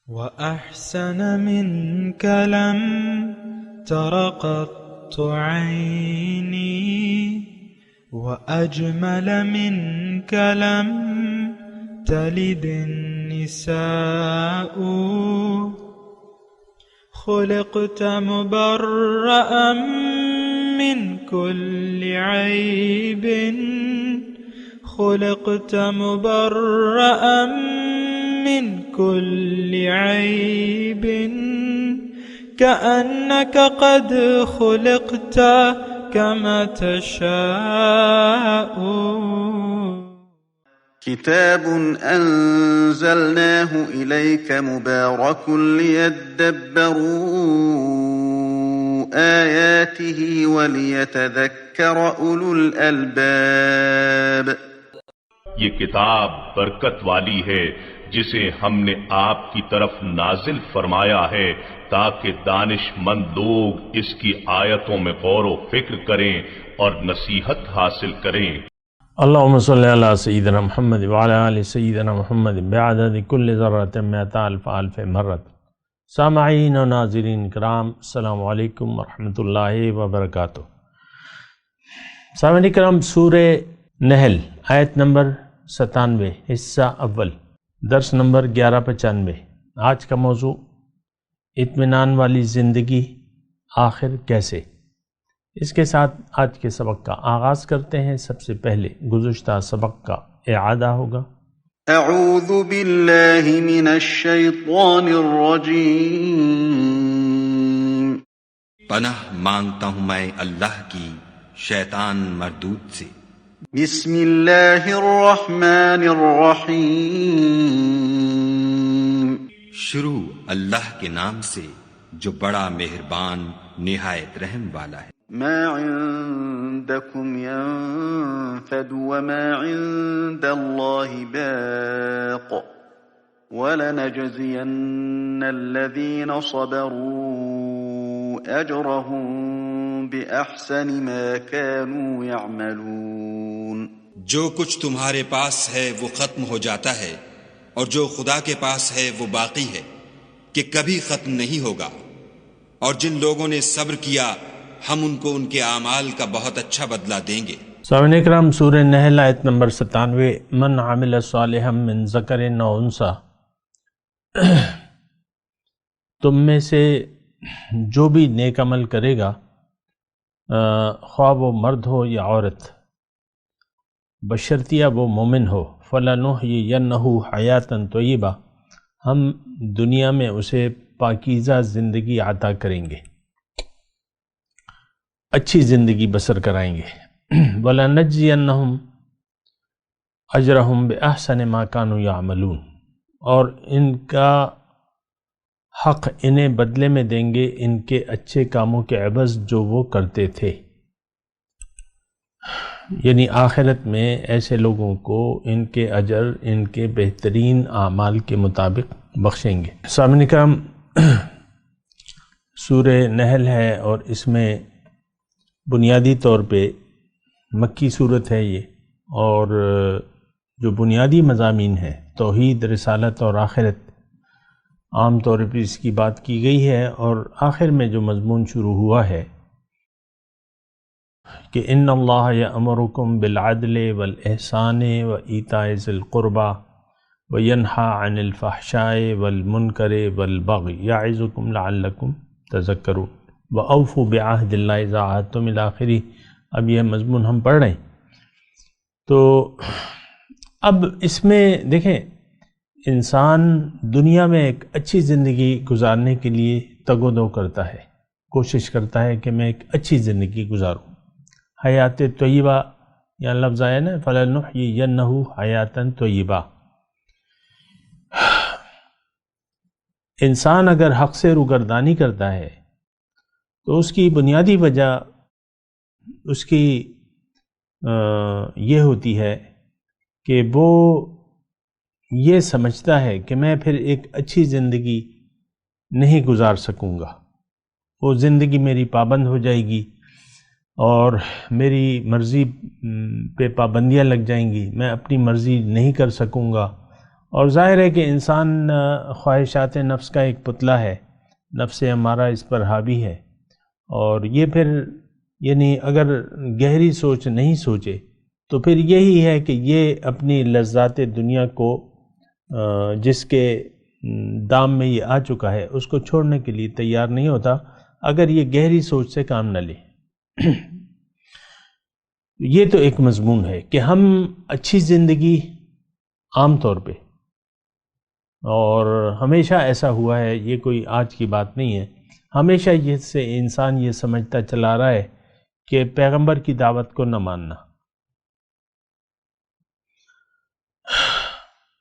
وأحسن منك لم تر قط عيني، وأجمل منك لم تلد النساء. خلقت مبرأ من كل عيب، خلقت مبرأ من كل عيب، كأنك قد خلقت كما تشاء. كتاب أنزلناه إليك مبارك ليدبروا آياته وليتذكر أولو الألباب. یہ کتاب برکت والی ہے جسے ہم نے آپ کی طرف نازل فرمایا ہے تاکہ دانش مند لوگ اس کی آیتوں میں غور و فکر کریں اور نصیحت حاصل کریں۔ اللہم صلی علی سیدنا محمد وعلی آل سیدنا محمد بعدد کل ذرۃ مئۃ الف الف مرۃ۔ سامعین و ناظرین کرام، السلام علیکم ورحمۃ اللہ وبرکاتہ۔ سامعین کرام، سورہ نحل آیت نمبر 97، حصہ اول، درس نمبر 1195۔ آج کا موضوع اطمینان والی زندگی آخر کیسے۔ اس کے ساتھ آج کے سبق کا آغاز کرتے ہیں۔ سب سے پہلے گزشتہ سبق کا اعادہ ہوگا۔ اعوذ باللہ من الشیطان الرجیم۔ پناہ مانگتا ہوں میں اللہ کی شیطان مردود سے۔ بسم اللہ الرحمن الرحیم۔ شروع اللہ کے نام سے جو بڑا مہربان نہایت رحم والا ہے۔ ما عندكم ينفد وما عند الله باق ولنجزين الذين صبروا أجرهم بأحسن ما كانوا يعملون۔ جو کچھ تمہارے پاس ہے وہ ختم ہو جاتا ہے، اور جو خدا کے پاس ہے وہ باقی ہے کہ کبھی ختم نہیں ہوگا۔ اور جن لوگوں نے صبر کیا ہم ان کو ان کے اعمال کا بہت اچھا بدلہ دیں گے۔ سامعین اکرام، سورہ نحل آیت نمبر 97۔ من عمل صالحا من ذکر او انثی، تم میں سے جو بھی نیک عمل کرے گا، خواہ وہ مرد ہو یا عورت، بشرطیہ وہ مومن ہو، فلنحیینہ حیاتا طیبہ، ہم دنیا میں اسے پاکیزہ زندگی عطا کریں گے، اچھی زندگی بسر کرائیں گے۔ وَلَنَجْزِيَنَّهُمْ أَجْرَهُمْ بِأَحْسَنِ مَا كَانُوا يَعْمَلُونَ، اور ان کا حق انہیں بدلے میں دیں گے ان کے اچھے کاموں کے عوض جو وہ کرتے تھے، یعنی آخرت میں ایسے لوگوں کو ان کے اجر ان کے بہترین اعمال کے مطابق بخشیں گے۔ سامعین کرام، سورہ نحل ہے اور اس میں بنیادی طور پہ مکی صورت ہے یہ، اور جو بنیادی مضامین ہیں توحید، رسالت اور آخرت، عام طور پہ اس کی بات کی گئی ہے، اور آخر میں جو مضمون شروع ہوا ہے کہ ان اللہ یأمرکم بالعدل والاحسان وایتاء ذی القربى وینہی عن الفحشاء والمنکر والبغی یعظکم لعلکم تذکرون وَأَوْفُوا بِعَهْدِ اللَّهِ إِذَا عَاهَدتُّمْ إِلَى آخِرِهِ۔ اب یہ مضمون ہم پڑھ رہے ہیں، تو اب اس میں دیکھیں، انسان دنیا میں ایک اچھی زندگی گزارنے کے لیے تگ و دو کرتا ہے، کوشش کرتا ہے کہ میں ایک اچھی زندگی گزاروں۔ حیات طیبہ یہاں لفظ آیا نا، فَلَنُحْيِيَنَّهُ حَيَاتًا طَيِّبَةً۔ انسان اگر حق سے روگردانی کرتا ہے تو اس کی بنیادی وجہ اس کی یہ ہوتی ہے کہ وہ یہ سمجھتا ہے کہ میں پھر ایک اچھی زندگی نہیں گزار سکوں گا، وہ زندگی میری پابند ہو جائے گی اور میری مرضی پہ پابندیاں لگ جائیں گی، میں اپنی مرضی نہیں کر سکوں گا، اور ظاہر ہے کہ انسان خواہشات نفس کا ایک پتلا ہے، نفس ہمارا اس پر حاوی ہے، اور یہ پھر یعنی اگر گہری سوچ نہیں سوچے تو پھر یہی ہے کہ یہ اپنی لذات دنیا کو جس کے دام میں یہ آ چکا ہے اس کو چھوڑنے کے لیے تیار نہیں ہوتا اگر یہ گہری سوچ سے کام نہ لے۔ یہ تو ایک مضمون ہے کہ ہم اچھی زندگی عام طور پہ، اور ہمیشہ ایسا ہوا ہے، یہ کوئی آج کی بات نہیں ہے، ہمیشہ یہ سے انسان یہ سمجھتا چلا رہا ہے کہ پیغمبر کی دعوت کو نہ ماننا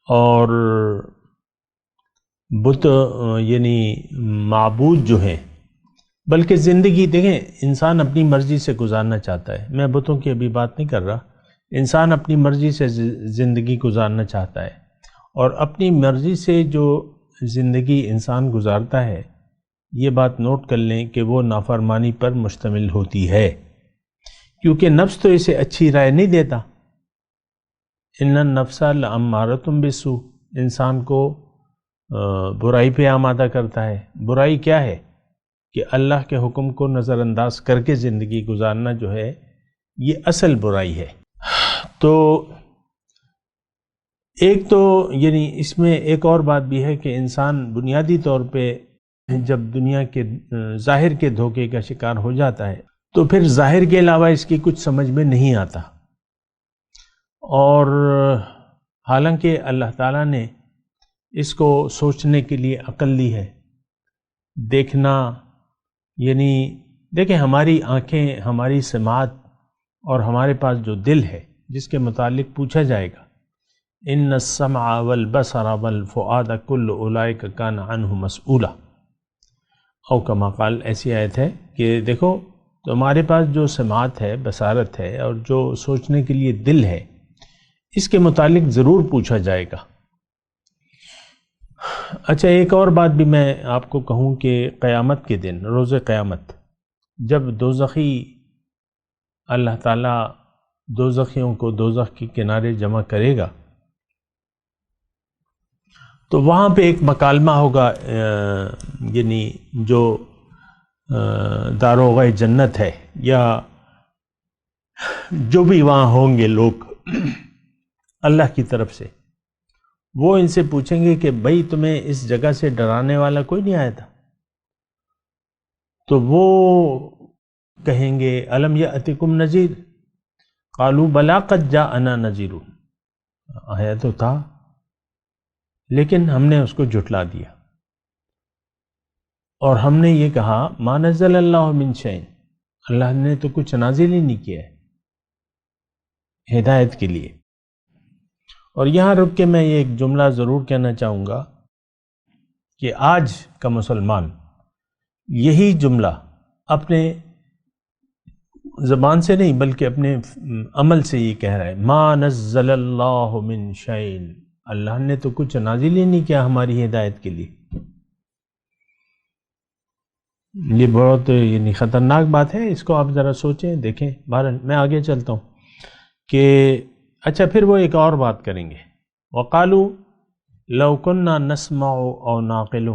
اور بت یعنی معبود جو ہیں، بلکہ زندگی دیکھیں انسان اپنی مرضی سے گزارنا چاہتا ہے، میں بتوں کی ابھی بات نہیں کر رہا، انسان اپنی مرضی سے زندگی گزارنا چاہتا ہے، اور اپنی مرضی سے جو زندگی انسان گزارتا ہے یہ بات نوٹ کر لیں کہ وہ نافرمانی پر مشتمل ہوتی ہے، کیونکہ نفس تو اسے اچھی رائے نہیں دیتا۔ ان النفس لامارۃ بالسوء، انسان کو برائی پہ آمادہ کرتا ہے۔ برائی کیا ہے؟ کہ اللہ کے حکم کو نظر انداز کر کے زندگی گزارنا جو ہے یہ اصل برائی ہے۔ تو ایک تو یعنی اس میں ایک اور بات بھی ہے کہ انسان بنیادی طور پہ جب دنیا کے ظاہر کے دھوکے کا شکار ہو جاتا ہے تو پھر ظاہر کے علاوہ اس کی کچھ سمجھ میں نہیں آتا، اور حالانکہ اللہ تعالیٰ نے اس کو سوچنے کے لیے عقل دی ہے، دیکھنا، یعنی دیکھیں ہماری آنکھیں، ہماری سماعت اور ہمارے پاس جو دل ہے جس کے متعلق پوچھا جائے گا، ان السمع والبصر والفؤاد کل اولئک کان عنہ مسئولا، او کما قال، ایسی آیت ہے کہ دیکھو تمہارے پاس جو سماعت ہے، بصارت ہے، اور جو سوچنے کے لیے دل ہے، اس کے متعلق ضرور پوچھا جائے گا۔ اچھا ایک اور بات بھی میں آپ کو کہوں کہ قیامت کے دن، روز قیامت، جب دوزخی اللہ تعالیٰ دوزخیوں کو دوزخ کے کنارے جمع کرے گا تو وہاں پہ ایک مکالمہ ہوگا، یعنی جو داروغہ جنت ہے یا جو بھی وہاں ہوں گے لوگ اللہ کی طرف سے، وہ ان سے پوچھیں گے کہ بھائی تمہیں اس جگہ سے ڈرانے والا کوئی نہیں آیا تھا؟ تو وہ کہیں گے الم یأتکم نذیر، قالوا بلا قد جاءنا نذیر، آیا تو تھا لیکن ہم نے اس کو جھٹلا دیا، اور ہم نے یہ کہا ما نزل اللہ من شیء، اللہ نے تو کچھ نازل ہی نہیں کیا ہے ہدایت کے لیے۔ اور یہاں رک کے میں یہ ایک جملہ ضرور کہنا چاہوں گا کہ آج کا مسلمان یہی جملہ اپنے زبان سے نہیں بلکہ اپنے عمل سے یہ کہہ رہا ہے، ما نزل اللہ من شیء، اللہ نے تو کچھ نازل ہی نہیں کیا ہماری ہدایت کے لیے۔ یہ بہت یعنی خطرناک بات ہے، اس کو آپ ذرا سوچیں دیکھیں۔ بہرحال میں آگے چلتا ہوں کہ اچھا پھر وہ ایک اور بات کریں گے، وقالوا لو كنا نسمع او نعقل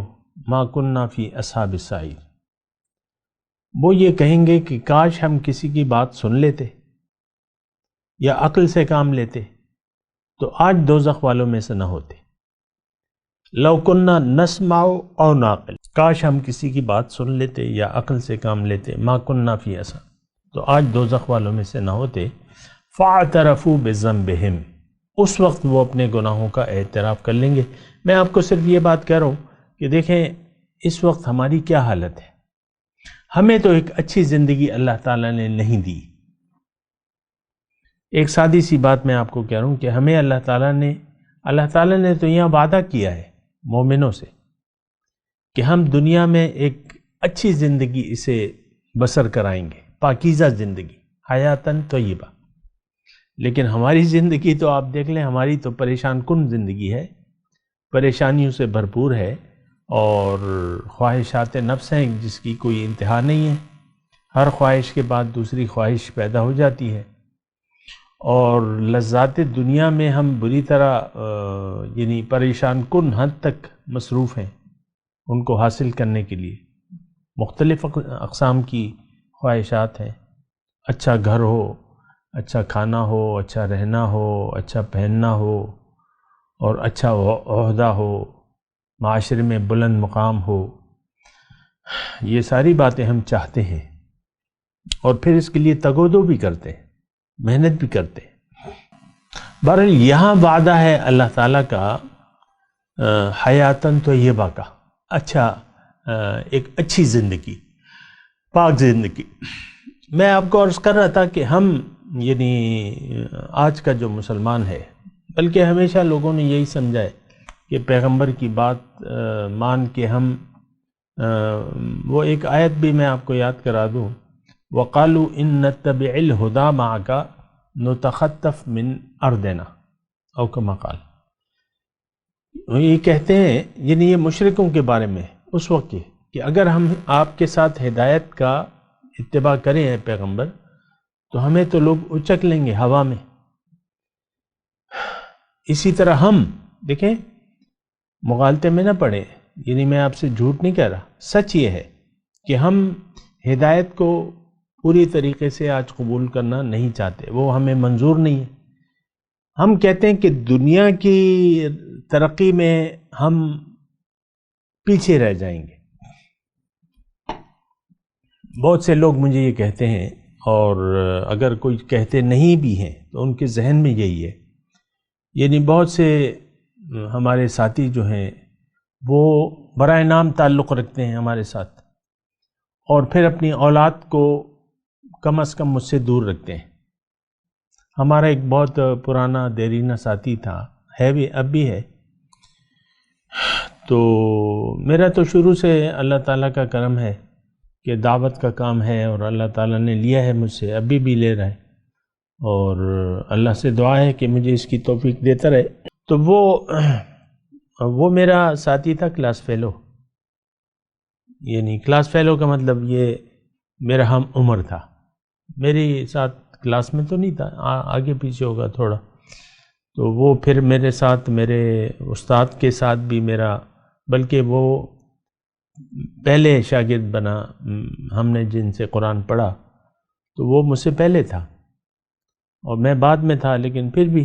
ما كنا في اصحاب السعیر، وہ یہ کہیں گے کہ کاش ہم کسی کی بات سن لیتے یا عقل سے کام لیتے تو آج دوزخ والوں میں سے نہ ہوتے۔ لو كنا نسمع او نعقل، کاش ہم کسی کی بات سن لیتے یا عقل سے کام لیتے، ما كنا في اصحاب، تو آج دوزخ والوں میں سے نہ ہوتے۔ فاعترفوا بذنبہم، اس وقت وہ اپنے گناہوں کا اعتراف کر لیں گے۔ میں آپ کو صرف یہ بات کہہ رہا ہوں کہ دیکھیں اس وقت ہماری کیا حالت ہے، ہمیں تو ایک اچھی زندگی اللہ تعالیٰ نے نہیں دی۔ ایک سادی سی بات میں آپ کو کہہ رہا ہوں کہ ہمیں اللہ تعالیٰ نے تو یہاں وعدہ کیا ہے مومنوں سے کہ ہم دنیا میں ایک اچھی زندگی اسے بسر کرائیں گے، پاکیزہ زندگی، حیاتاً طیبہ، لیکن ہماری زندگی تو آپ دیکھ لیں، ہماری تو پریشان کن زندگی ہے، پریشانیوں سے بھرپور ہے، اور خواہشات نفس ہیں جس کی کوئی انتہا نہیں ہے، ہر خواہش کے بعد دوسری خواہش پیدا ہو جاتی ہے، اور لذات دنیا میں ہم بری طرح یعنی پریشان کن حد تک مصروف ہیں ان کو حاصل کرنے کے لیے. مختلف اقسام کی خواہشات ہیں. اچھا گھر ہو، اچھا کھانا ہو، اچھا رہنا ہو، اچھا پہننا ہو، اور اچھا عہدہ ہو، معاشرے میں بلند مقام ہو. یہ ساری باتیں ہم چاہتے ہیں اور پھر اس کے لیے تگودو بھی کرتے ہیں، محنت بھی کرتے ہیں. بہرحال یہاں وعدہ ہے اللہ تعالیٰ کا حیاتاً طیبہ کا، اچھا ایک اچھی زندگی، پاک زندگی. میں آپ کو عرض کر رہا تھا کہ ہم یعنی آج کا جو مسلمان ہے، بلکہ ہمیشہ لوگوں نے یہی سمجھا ہے کہ پیغمبر کی بات مان کے ہم وہ ایک آیت بھی میں آپ کو یاد کرا دوں، وَقَالُوا إِن نَتَّبِعِ الْهُدَى مَعَكَ نُتَخَطَّفْ مِنْ أَرْضِنَا او کما قال. یہ کہتے ہیں، یعنی یہ مشرکوں کے بارے میں اس وقت کہ اگر ہم آپ کے ساتھ ہدایت کا اتباع کریں ہیں پیغمبر، تو ہمیں تو لوگ اچک لیں گے ہوا میں. اسی طرح ہم دیکھیں، مغالطے میں نہ پڑے، یعنی میں آپ سے جھوٹ نہیں کہہ رہا، سچ یہ ہے کہ ہم ہدایت کو پوری طریقے سے آج قبول کرنا نہیں چاہتے، وہ ہمیں منظور نہیں ہے. ہم کہتے ہیں کہ دنیا کی ترقی میں ہم پیچھے رہ جائیں گے. بہت سے لوگ مجھے یہ کہتے ہیں، اور اگر کوئی کہتے نہیں بھی ہیں تو ان کے ذہن میں یہی ہے. یعنی بہت سے ہمارے ساتھی جو ہیں وہ برائے نام تعلق رکھتے ہیں ہمارے ساتھ، اور پھر اپنی اولاد کو کم از کم مجھ سے دور رکھتے ہیں. ہمارا ایک بہت پرانا دیرینہ ساتھی تھا، ہے بھی، اب بھی ہے. تو میرا تو شروع سے اللہ تعالیٰ کا کرم ہے کہ دعوت کا کام ہے، اور اللہ تعالیٰ نے لیا ہے مجھ سے، ابھی بھی لے رہا ہے، اور اللہ سے دعا ہے کہ مجھے اس کی توفیق دیتا رہے. تو وہ میرا ساتھی تھا کلاس فیلو. یعنی کلاس فیلو کا مطلب یہ میرا ہم عمر تھا، میری ساتھ کلاس میں تو نہیں تھا، آگے پیچھے ہوگا تھوڑا. تو وہ پھر میرے ساتھ، میرے استاد کے ساتھ بھی میرا، بلکہ وہ پہلے شاگرد بنا، ہم نے جن سے قرآن پڑھا تو وہ مجھ سے پہلے تھا اور میں بعد میں تھا. لیکن پھر بھی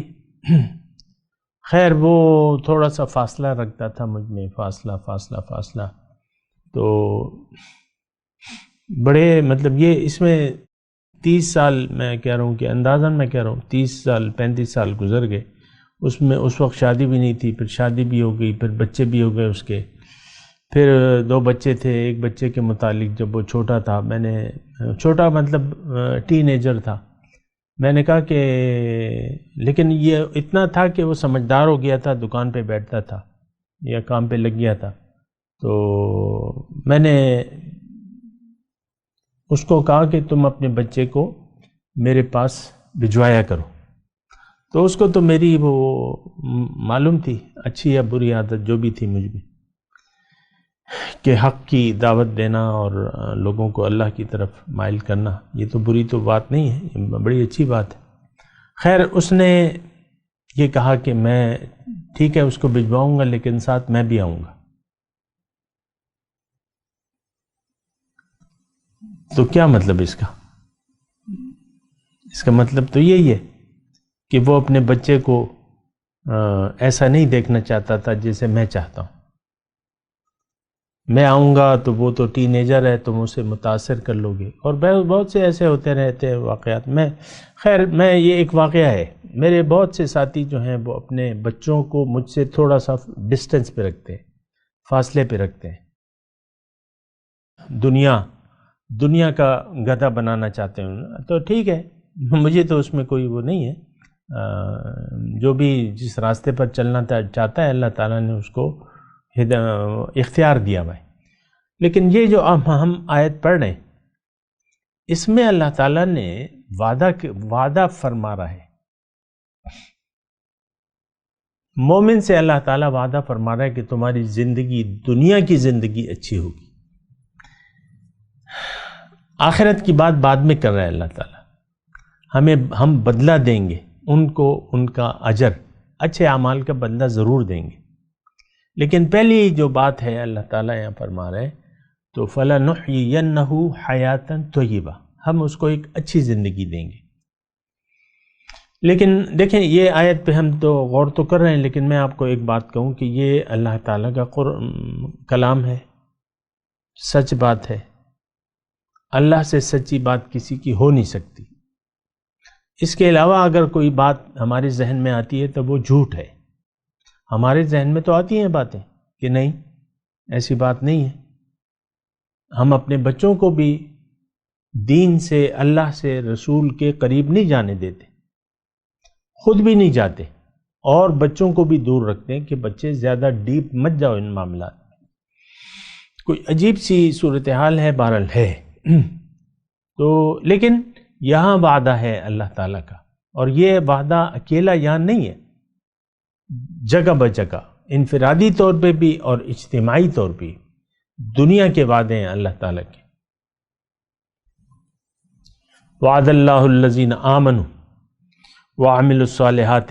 خیر وہ تھوڑا سا فاصلہ رکھتا تھا مجھ میں، فاصلہ. تو بڑے مطلب یہ اس میں 30 سال میں کہہ رہا ہوں کہ اندازاً میں کہہ رہا ہوں 30 سال 35 سال گزر گئے. اس میں اس وقت شادی بھی نہیں تھی، پھر شادی بھی ہو گئی، پھر بچے بھی ہو گئے اس کے. پھر 2 بچے تھے. ایک بچے کے متعلق جب وہ چھوٹا تھا، میں نے چھوٹا مطلب ٹین ایجر تھا، میں نے کہا کہ، لیکن یہ اتنا تھا کہ وہ سمجھدار ہو گیا تھا، دکان پہ بیٹھتا تھا یا کام پہ لگ گیا تھا. تو میں نے اس کو کہا کہ تم اپنے بچے کو میرے پاس بھجوایا کرو. تو اس کو تو میری وہ معلوم تھی، اچھی یا بری عادت جو بھی تھی مجھ میں، کہ حق کی دعوت دینا اور لوگوں کو اللہ کی طرف مائل کرنا، یہ تو بری تو بات نہیں ہے، یہ بڑی اچھی بات ہے. خیر اس نے یہ کہا کہ میں ٹھیک ہے اس کو بھجواؤں گا، لیکن ساتھ میں بھی آؤں گا. تو کیا مطلب اس کا؟ اس کا مطلب تو یہی ہے کہ وہ اپنے بچے کو ایسا نہیں دیکھنا چاہتا تھا جیسے میں چاہتا ہوں. میں آؤں گا تو وہ تو ٹین ایجر ہے، تم اسے متاثر کر لو گے، اور بہت سے ایسے ہوتے رہتے ہیں واقعات. میں یہ ایک واقعہ ہے، میرے بہت سے ساتھی جو ہیں وہ اپنے بچوں کو مجھ سے تھوڑا سا ڈسٹنس پہ رکھتے ہیں، فاصلے پہ رکھتے ہیں. دنیا کا گدھا بنانا چاہتے ہیں، تو ٹھیک ہے، مجھے تو اس میں کوئی وہ نہیں ہے. جو بھی جس راستے پر چلنا چاہتا ہے اللہ تعالیٰ نے اس کو اختیار دیا ہوا ہے. لیکن یہ جو ہم آیت پڑھ رہے ہیں، اس میں اللہ تعالیٰ نے وعدہ فرما رہا ہے. مومن سے اللہ تعالیٰ وعدہ فرما رہا ہے کہ تمہاری زندگی، دنیا کی زندگی اچھی ہوگی. آخرت کی بات بعد میں کر رہا ہے اللہ تعالیٰ. ہم بدلہ دیں گے. ان کو ان کا اجر اچھے اعمال کا بدلہ ضرور دیں گے. لیکن پہلی جو بات ہے اللہ تعالیٰ یہاں فرما رہے ہیں تو فَلَنُحْيِيَنَّهُ حَيَاتًا طَيِّبَةً، ہم اس کو ایک اچھی زندگی دیں گے. لیکن دیکھیں یہ آیت پہ ہم تو غور تو کر رہے ہیں، لیکن میں آپ کو ایک بات کہوں کہ یہ اللہ تعالیٰ کا کلام ہے، سچ بات ہے. اللہ سے سچی بات کسی کی ہو نہیں سکتی. اس کے علاوہ اگر کوئی بات ہمارے ذہن میں آتی ہے تو وہ جھوٹ ہے. ہمارے ذہن میں تو آتی ہیں باتیں کہ نہیں ایسی بات نہیں ہے. ہم اپنے بچوں کو بھی دین سے، اللہ سے، رسول کے قریب نہیں جانے دیتے، خود بھی نہیں جاتے، اور بچوں کو بھی دور رکھتے ہیں کہ بچے زیادہ ڈیپ مت جاؤ ان معاملات میں. کوئی عجیب سی صورتحال ہے، بہرحال ہے. تو لیکن یہاں وعدہ ہے اللہ تعالیٰ کا، اور یہ وعدہ اکیلا یہاں نہیں ہے، جگہ بجگہ انفرادی طور پہ بھی اور اجتماعی طور پہ دنیا کے وعدے ہیں اللہ تعالیٰ کے. وعد اللہ الذین آمنوا وعملوا الصالحات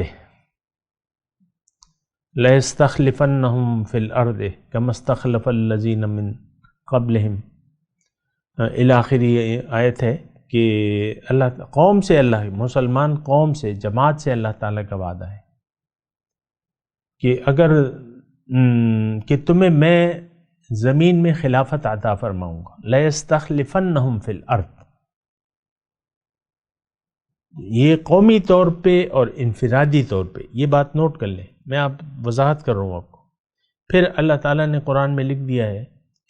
لَيَسْتَخْلِفَنَّهُمْ فِي الْأَرْضِ كَمَا اسْتَخْلَفَ الَّذِينَ مِنْ قَبْلِهِمْ. آخری آیت ہے کہ اللہ قوم سے، اللہ مسلمان قوم سے، جماعت سے اللہ تعالیٰ کا وعدہ ہے کہ اگر کہ تمہیں میں زمین میں خلافت عطا فرماؤں گا. لَيَسْتَخْلِفَنَّهُمْ فِي الْأَرْضِ، یہ قومی طور پہ اور انفرادی طور پہ یہ بات نوٹ کر لیں. میں آپ وضاحت کر رہا ہوں آپ کو. پھر اللہ تعالیٰ نے قرآن میں لکھ دیا ہے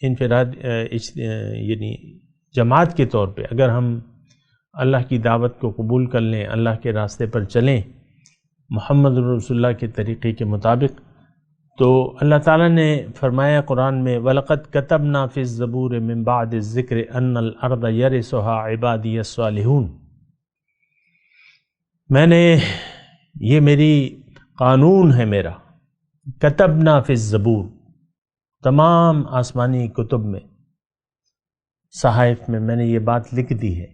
انفراد یعنی جماعت کے طور پہ اگر ہم اللہ کی دعوت کو قبول کر لیں، اللہ کے راستے پر چلیں محمد رسول اللہ کے طریقے کے مطابق، تو اللہ تعالیٰ نے فرمایا قرآن میں وَلَقَدْ كَتَبْنَا فِي الزَّبُورِ مِن بَعْدِ الذِّكْرِ أَنَّ الْأَرْضَ يَرِثُهَا عِبَادِيَ الصَّالِحُونَ. میں نے، یہ میری قانون ہے میرا، کتبنا فی الزبور، تمام آسمانی کتب میں، صحائف میں میں نے یہ بات لکھ دی ہے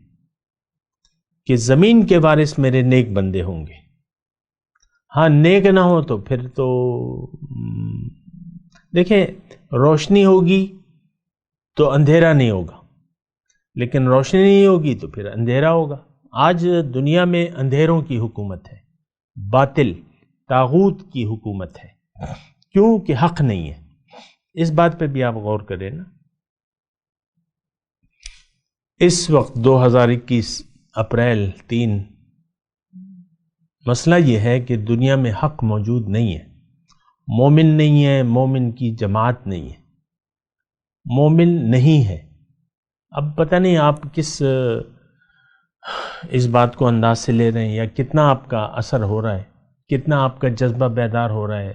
کہ زمین کے وارث میرے نیک بندے ہوں گے. ہاں نیک نہ ہو تو پھر تو دیکھیں روشنی ہوگی تو اندھیرا نہیں ہوگا، لیکن روشنی نہیں ہوگی تو پھر اندھیرا ہوگا. آج دنیا میں اندھیروں کی حکومت ہے، باطل طاغوت کی حکومت ہے، کیوں کہ حق نہیں ہے. اس بات پہ بھی آپ غور کریں نا. اس وقت 2021 اپریل 3 مسئلہ یہ ہے کہ دنیا میں حق موجود نہیں ہے، مومن نہیں ہے، مومن کی جماعت نہیں ہے، مومن نہیں ہے. اب پتہ نہیں آپ کس اس بات کو انداز سے لے رہے ہیں، یا کتنا آپ کا اثر ہو رہا ہے، کتنا آپ کا جذبہ بیدار ہو رہا ہے،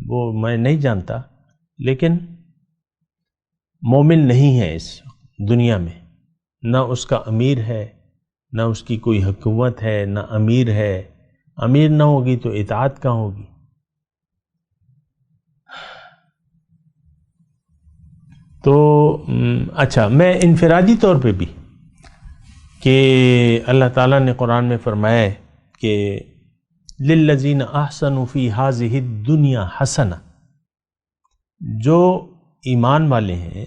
وہ میں نہیں جانتا. لیکن مومن نہیں ہے اس دنیا میں، نہ اس کا امیر ہے، نہ اس کی کوئی حکومت ہے، نہ امیر ہے. امیر نہ ہوگی تو اطاعت کہاں ہوگی. تو اچھا، میں انفرادی طور پہ بھی کہ اللہ تعالیٰ نے قرآن میں فرمایا ہے کہ لِلَّذِينَ أَحْسَنُوا فِي هَذِهِ الدُّنْيَا حَسَنَةً، جو ایمان والے ہیں،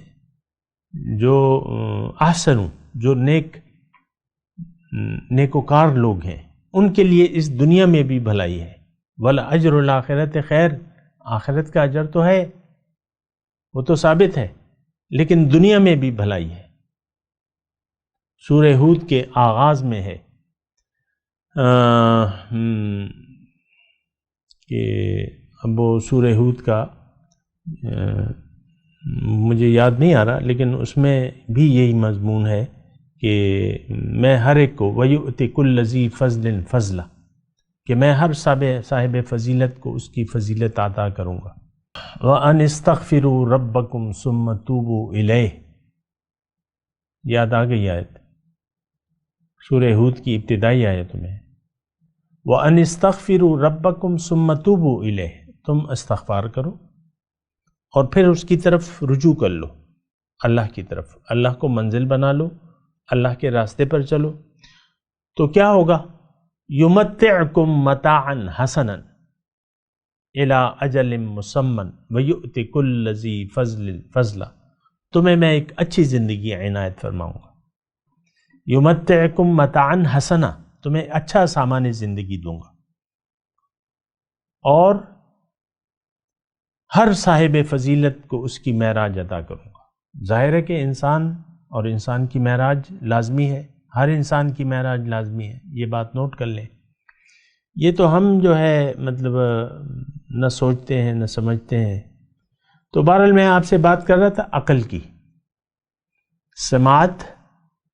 جو احسن، جو نیکوکار لوگ ہیں، ان کے لیے اس دنیا میں بھی بھلائی ہے. وَالْأَجْرُ الْآخِرَةِ خیر، آخرت کا اجر تو ہے، وہ تو ثابت ہے، لیکن دنیا میں بھی بھلائی ہے. سورہ ہود کے آغاز میں ہے کہ اب وہ سورہ ہود کا مجھے یاد نہیں آ رہا، لیکن اس میں بھی یہی مضمون ہے کہ میں ہر ایک کو وَيُؤْتِ كُلَّ ذِي فَضْلٍ فَضْلًا، کہ میں ہر صاحب فضیلت کو اس کی فضیلت عطا کروں گا. وَأَنِ اسْتَغْفِرُوا رَبَّكُمْ ثُمَّ تُوبُوا إِلَيْهِ، یاد آ گئی آیت، سورہ ہود کی ابتدائی آیت میں. وَأَنِ اسْتَغْفِرُوا رَبَّكُمْ ثُمَّ تُوبُوا إِلَيْهِ، تم استغفار کرو اور پھر اس کی طرف رجوع کر لو، اللہ کی طرف، اللہ کو منزل بنا لو، اللہ کے راستے پر چلو. تو کیا ہوگا؟ یمتعکم متاعا حسنا الی اجل مسمى ویؤتی کل ذی فضل فضلا، تمہیں میں ایک اچھی زندگی عنایت فرماؤں گا. یمتعکم متاعا حسنا، تمہیں اچھا سامان زندگی دوں گا، اور ہر صاحب فضیلت کو اس کی معراج عطا کروں گا. ظاہر ہے کہ انسان اور انسان کی معراج لازمی ہے، ہر انسان کی معراج لازمی ہے، یہ بات نوٹ کر لیں. یہ تو ہم جو ہے مطلب نہ سوچتے ہیں نہ سمجھتے ہیں. تو بہرحال میں آپ سے بات کر رہا تھا عقل کی. سماعت،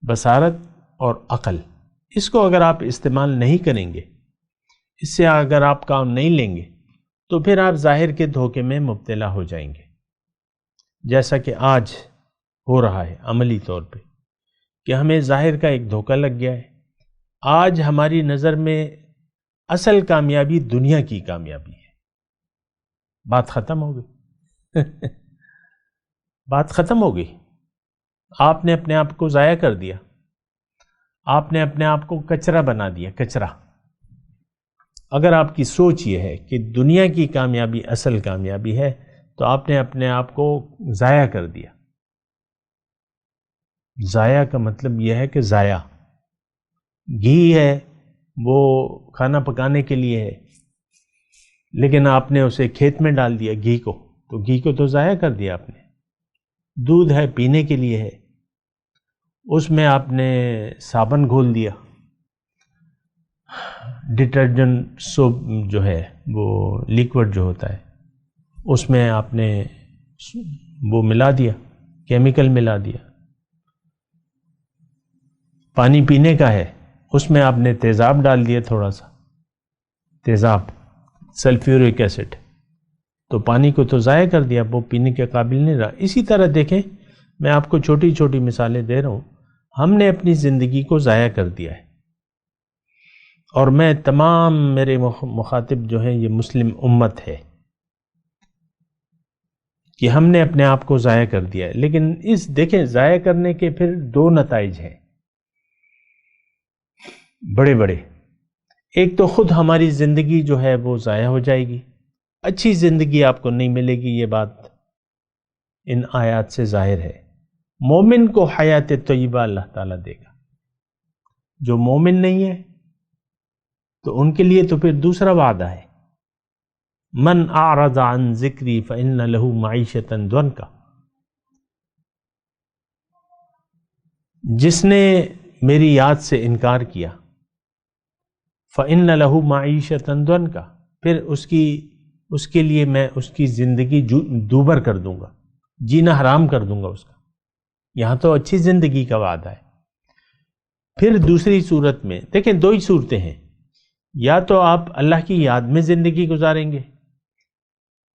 بصارت اور عقل، اس کو اگر آپ استعمال نہیں کریں گے، اس سے اگر آپ کام نہیں لیں گے، تو پھر آپ ظاہر کے دھوکے میں مبتلا ہو جائیں گے، جیسا کہ آج ہو رہا ہے عملی طور پہ کہ ہمیں ظاہر کا ایک دھوکہ لگ گیا ہے. آج ہماری نظر میں اصل کامیابی دنیا کی کامیابی ہے. بات ختم ہو گئی. بات ختم ہو گئی. آپ نے اپنے آپ کو ضائع کر دیا، آپ نے اپنے آپ کو کچرا بنا دیا، کچرا. اگر آپ کی سوچ یہ ہے کہ دنیا کی کامیابی اصل کامیابی ہے، تو آپ نے اپنے آپ کو ضائع کر دیا. ضائع کا مطلب یہ ہے کہ ضائع. گھی ہے وہ کھانا پکانے کے لیے ہے، لیکن آپ نے اسے کھیت میں ڈال دیا گھی کو، تو گھی کو تو ضائع کر دیا آپ نے. دودھ ہے پینے کے لیے ہے، اس میں آپ نے صابن گھول دیا. ڈٹرجنٹ سوپ جو ہے وہ لیکوڈ جو ہوتا ہے، اس میں آپ نے وہ ملا دیا، کیمیکل ملا دیا. پانی پینے کا ہے، اس میں آپ نے تیزاب ڈال دیا، تھوڑا سا تیزاب، سلفیورک ایسڈ، تو پانی کو تو ضائع کر دیا، وہ پینے کے قابل نہیں رہا. اسی طرح دیکھیں، میں آپ کو چھوٹی چھوٹی مثالیں دے رہا ہوں. ہم نے اپنی زندگی کو ضائع کر دیا ہے، اور میں تمام میرے مخاطب جو ہیں یہ مسلم امت ہے کہ ہم نے اپنے آپ کو ضائع کر دیا ہے. لیکن اس دیکھیں ضائع کرنے کے پھر دو نتائج ہیں بڑے بڑے. ایک تو خود ہماری زندگی جو ہے وہ ضائع ہو جائے گی، اچھی زندگی آپ کو نہیں ملے گی. یہ بات ان آیات سے ظاہر ہے. مومن کو حیات طیبہ اللہ تعالیٰ دے گا. جو مومن نہیں ہے تو ان کے لیے تو پھر دوسرا وعدہ ہے، من اعرض عن ذکری فإن له معیشۃ ضنکا. جس نے میری یاد سے انکار کیا، فإن له معیشۃ ضنکا، پھر اس کے لیے میں اس کی زندگی دوبر کر دوں گا، جینا حرام کر دوں گا اس کا. یہاں تو اچھی زندگی کا وعدہ ہے. پھر دوسری صورت میں دیکھیں، دو ہی صورتیں ہیں. یا تو آپ اللہ کی یاد میں زندگی گزاریں گے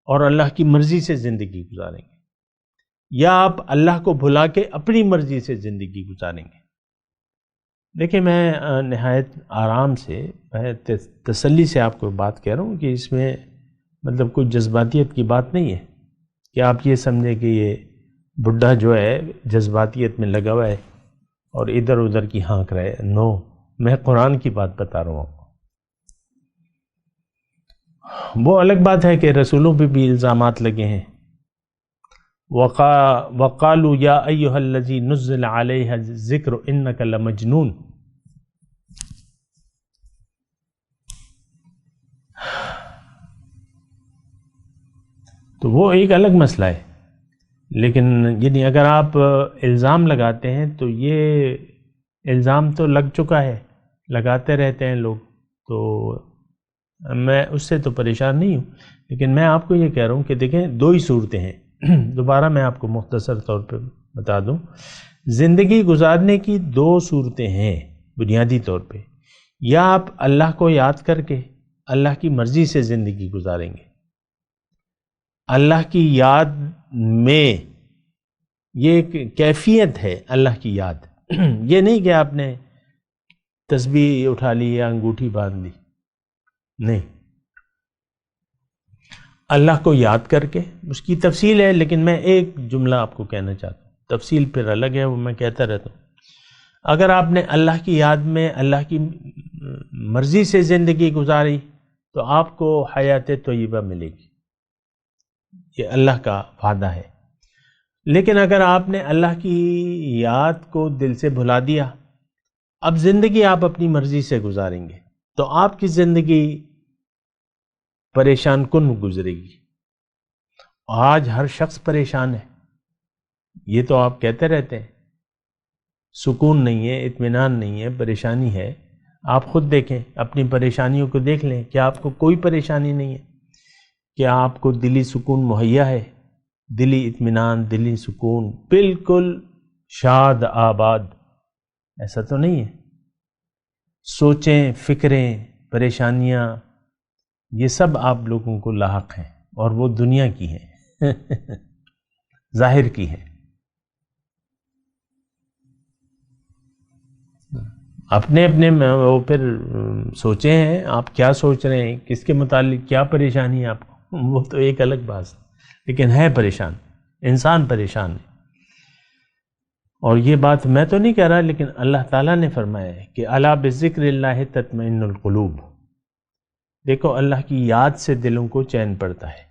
اور اللہ کی مرضی سے زندگی گزاریں گے، یا آپ اللہ کو بھلا کے اپنی مرضی سے زندگی گزاریں گے. دیکھیں میں نہایت آرام سے تسلی سے آپ کو بات کہہ رہا ہوں کہ اس میں مطلب کوئی جذباتیت کی بات نہیں ہے کہ آپ یہ سمجھیں کہ یہ بڈھا جو ہے جذباتیت میں لگا ہوا ہے اور ادھر ادھر کی ہانک رہے. نو، میں قرآن کی بات بتا رہا ہوں. وہ الگ بات ہے کہ رسولوں پہ بھی الزامات لگے ہیں. وَقَالُوا يَا أَيُّهَا الَّذِي نُزِّلَ عَلَيْهَا الذِّكْرُ إِنَّكَ لَمَجْنُونَ. تو وہ ایک الگ مسئلہ ہے. لیکن یعنی اگر آپ الزام لگاتے ہیں تو یہ الزام تو لگ چکا ہے، لگاتے رہتے ہیں لوگ، تو میں اس سے تو پریشان نہیں ہوں. لیکن میں آپ کو یہ کہہ رہا ہوں کہ دیکھیں دو ہی صورتیں ہیں. دوبارہ میں آپ کو مختصر طور پہ بتا دوں، زندگی گزارنے کی دو صورتیں ہیں بنیادی طور پہ. یا آپ اللہ کو یاد کر کے اللہ کی مرضی سے زندگی گزاریں گے. اللہ کی یاد میں یہ ایک کیفیت ہے، اللہ کی یاد. یہ نہیں کہ آپ نے تسبیح اٹھا لی یا انگوٹھی باندھ لی، نہیں. اللہ کو یاد کر کے، اس کی تفصیل ہے، لیکن میں ایک جملہ آپ کو کہنا چاہتا ہوں. تفصیل پھر الگ ہے، وہ میں کہتا رہتا ہوں. اگر آپ نے اللہ کی یاد میں اللہ کی مرضی سے زندگی گزاری تو آپ کو حیات طیبہ ملے گی، یہ اللہ کا وعدہ ہے۔ لیکن اگر آپ نے اللہ کی یاد کو دل سے بھلا دیا، اب زندگی آپ اپنی مرضی سے گزاریں گے تو آپ کی زندگی پریشان کن گزرے گی۔ آج ہر شخص پریشان ہے، یہ تو آپ کہتے رہتے ہیں، سکون نہیں ہے، اطمینان نہیں ہے، پریشانی ہے۔ آپ خود دیکھیں، اپنی پریشانیوں کو دیکھ لیں، کیا آپ کو کوئی پریشانی نہیں ہے؟ کیا آپ کو دلی سکون مہیا ہے؟ دلی اطمینان، دلی سکون، بالکل شاد آباد؟ ایسا تو نہیں ہے۔ سوچیں، فکریں، پریشانیاں، یہ سب آپ لوگوں کو لاحق ہیں، اور وہ دنیا کی ہیں، ظاہر کی ہیں۔ اپنے وہ پھر سوچیں ہیں آپ کیا سوچ رہے ہیں، کس کے متعلق کیا پریشانی ہے آپ کو، وہ تو ایک الگ بات ہے، لیکن ہے پریشان، انسان پریشان ہے۔ اور یہ بات میں تو نہیں کہہ رہا، لیکن اللہ تعالیٰ نے فرمایا ہے کہ الا بذکر اللہ تطمئن القلوب، دیکھو اللہ کی یاد سے دلوں کو چین پڑتا ہے۔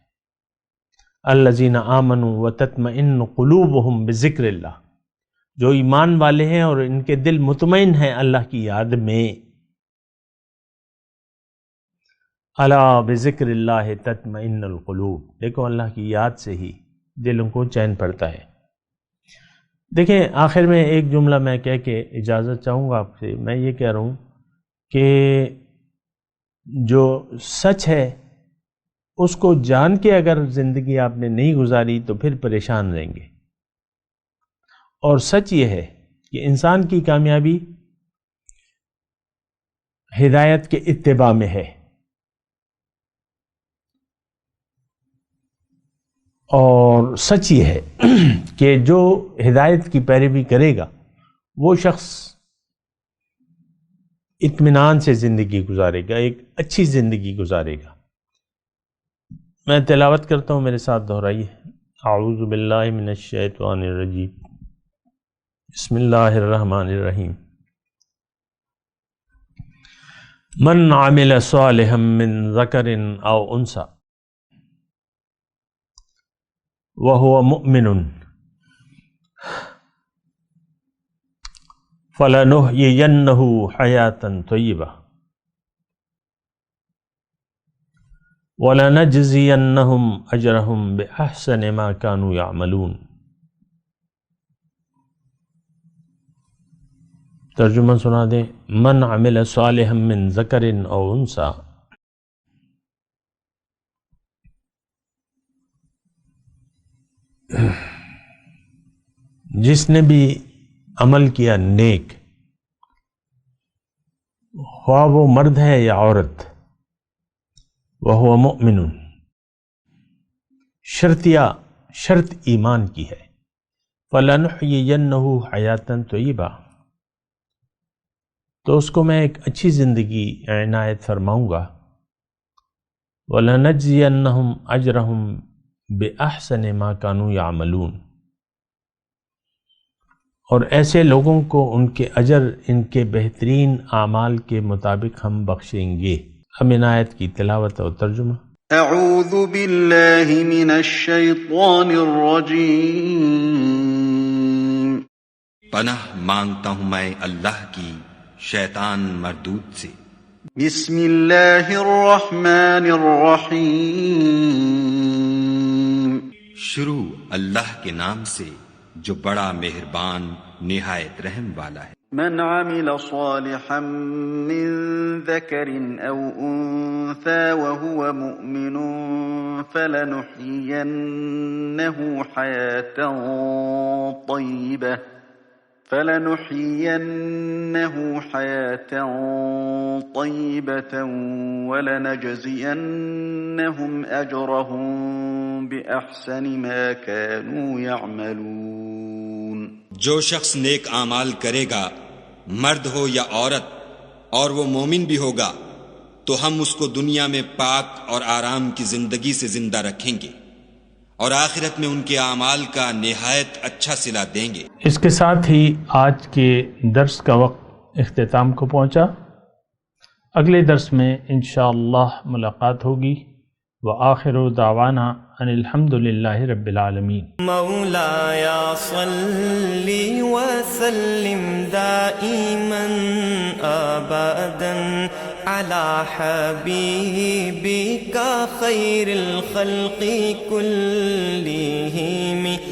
الذین آمنوا وتطمئن قلوبہم بذکر اللہ، جو ایمان والے ہیں اور ان کے دل مطمئن ہیں اللہ کی یاد میں۔ الا بذکر اللہ تطمئن القلوب، دیکھو اللہ کی یاد سے ہی دلوں کو چین پڑتا ہے۔ دیکھیں، آخر میں ایک جملہ میں کہہ کے اجازت چاہوں گا آپ سے۔ میں یہ کہہ رہا ہوں کہ جو سچ ہے اس کو جان کے اگر زندگی آپ نے نہیں گزاری تو پھر پریشان رہیں گے۔ اور سچ یہ ہے کہ انسان کی کامیابی ہدایت کے اتباع میں ہے، اور سچ یہ ہے کہ جو ہدایت کی پیروی کرے گا وہ شخص اطمینان سے زندگی گزارے گا، ایک اچھی زندگی گزارے گا۔ میں تلاوت کرتا ہوں، میرے ساتھ دہرائیے۔ اعوذ باللہ من الشیطان الرجیم، بسم اللہ الرحمن الرحیم۔ من عمل صالحا من ذکر او انثی وهو مؤمن فلنحيينه حياة طيبة ولنجزينهم أجرهم بأحسن ما كانوا يعملون۔ ترجمہ سنا دیں۔ من عمل صالحا من ذکر او انثی، جس نے بھی عمل کیا نیک، خواہ وہ مرد ہے یا عورت، وہو مؤمن، شرط ایمان کی ہے، فَلَنُحْيِيَنَّهُ حَيَاةً طَيِّبَةً، تو اس کو میں ایک اچھی زندگی عنایت فرماؤں گا، وَلَنَجْزِيَنَّهُمْ أَجْرَهُمْ بِأَحْسَنِ مَا كَانُوا يَعْمَلُونَ، اور ایسے لوگوں کو ان کے اجر ان کے بہترین اعمال کے مطابق ہم بخشیں گے۔ ہم ان آیت کی تلاوت اور ترجمہ۔ اعوذ باللہ من الشیطان الرجیم، پناہ مانگتا ہوں میں اللہ کی شیطان مردود سے۔ بسم اللہ الرحمن الرحیم، شروع اللہ کے نام سے جو بڑا مہربان نہایت رحم والا ہے۔ من عمل صالحا من ذکر او انثى وهو مؤمن فلنحيينه حياة طيبة ولنجزينهم أجرهم بأحسن ما كانوا يعملون۔ جو شخص نیک اعمال کرے گا، مرد ہو یا عورت، اور وہ مومن بھی ہوگا، تو ہم اس کو دنیا میں پاک اور آرام کی زندگی سے زندہ رکھیں گے، اور آخرت میں ان کے اعمال کا نہایت اچھا صلہ دیں گے۔ اس کے ساتھ ہی آج کے درس کا وقت اختتام کو پہنچا۔ اگلے درس میں انشاءاللہ ملاقات ہوگی۔ وآخر دعوانا ان الحمد للہ رب العالمین۔ مولاي صل وسلم دائما ابدا على حبيبك خير الخلق كلهم